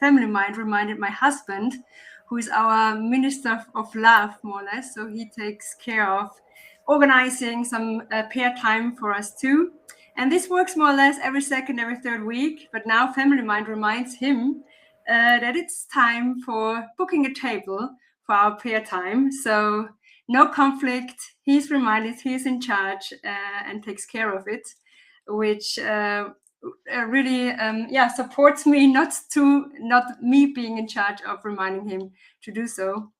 Family Mind reminded my husband, who is our minister of love, more or less. So he takes care of organizing some pair time for us too. And this works more or less every second, every third week. But now Family Mind reminds him that it's time for booking a table for our prayer time. So no conflict. He's reminded he's in charge and takes care of it, which really supports me, not me being in charge of reminding him to do so.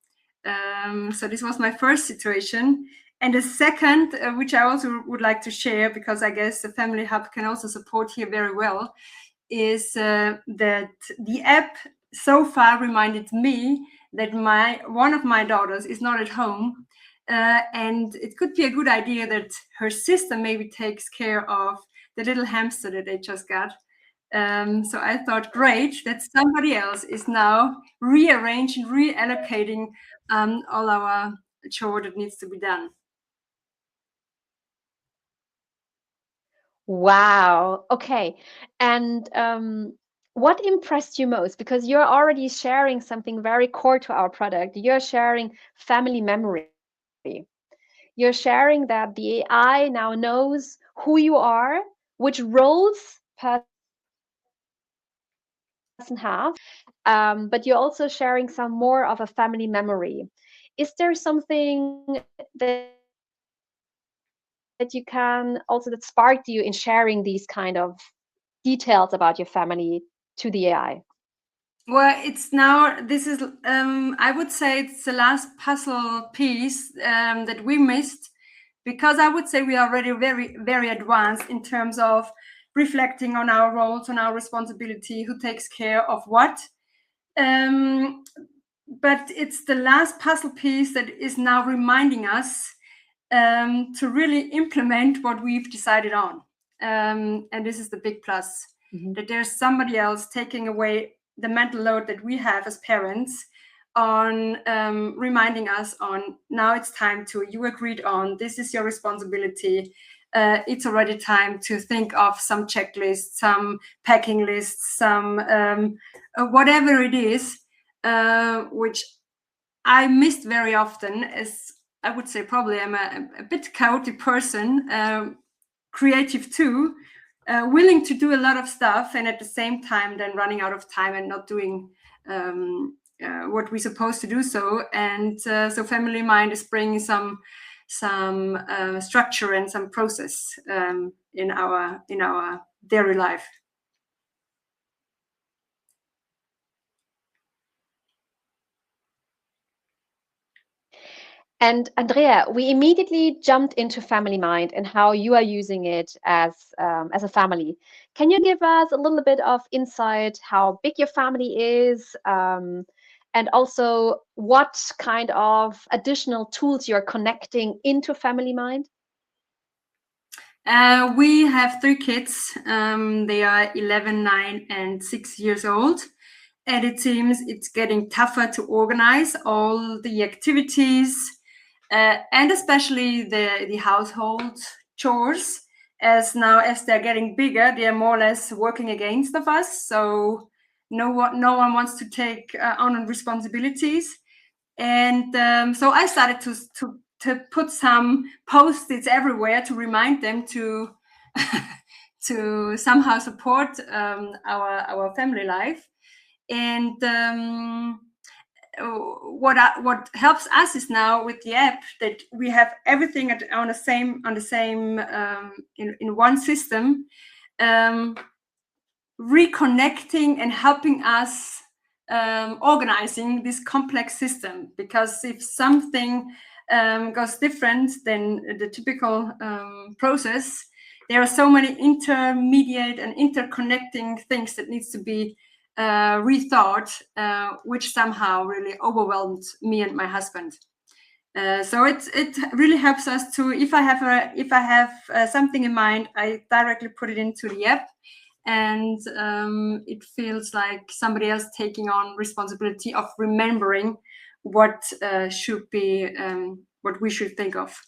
So this was my first situation. And the second, which I also would like to share, because I guess the Family Hub can also support here very well, is that the app so far reminded me that one of my daughters is not at home, and it could be a good idea that her sister maybe takes care of the little hamster that they just got. So I thought, great, that somebody else is now rearranging, reallocating all our chore that needs to be done. Wow. Okay. And what impressed you most? Because you're already sharing something very core to our product. You're sharing family memory. You're sharing that the AI now knows who you are, which roles person has, but you're also sharing some more of a family memory. Is there something that you can also that sparked you in sharing these kind of details about your family to the AI? Well, it's now, this is, I would say it's the last puzzle piece that we missed, because I would say we are already very, very advanced in terms of reflecting on our roles, on our responsibility, who takes care of what. But it's the last puzzle piece that is now reminding us to really implement what we've decided on. And this is the big plus, that there's somebody else taking away the mental load that we have as parents on reminding us on, now it's time to, you agreed on, this is your responsibility. It's already time to think of some checklists, some packing lists, some whatever it is, which I missed very often, as I would say probably I'm a bit chaotic person, creative too, willing to do a lot of stuff, and at the same time then running out of time and not doing what we're supposed to do. So, and so Family Mind is bringing some structure and some process in our daily life. And Andrea, we immediately jumped into Family Mind and how you are using it as a family. Can you give us a little bit of insight how big your family is, and also what kind of additional tools you're connecting into Family Mind? We have 3 kids. They are 11, 9, and 6 years old. And it seems it's getting tougher to organize all the activities, and especially the household chores, as they're getting bigger, they're more or less working against of us. So no one wants to take on responsibilities. And so I started to put some post-its everywhere to remind them to to somehow support our family life. And what helps us is now with the app that we have everything on the same in one system, reconnecting and helping us organizing this complex system. Because if something goes different than the typical process, there are so many intermediate and interconnecting things that needs to be rethought, which somehow really overwhelmed me and my husband. So it really helps us to, if I have something in mind, I directly put it into the app, and it feels like somebody else taking on responsibility of remembering what should be what we should think of.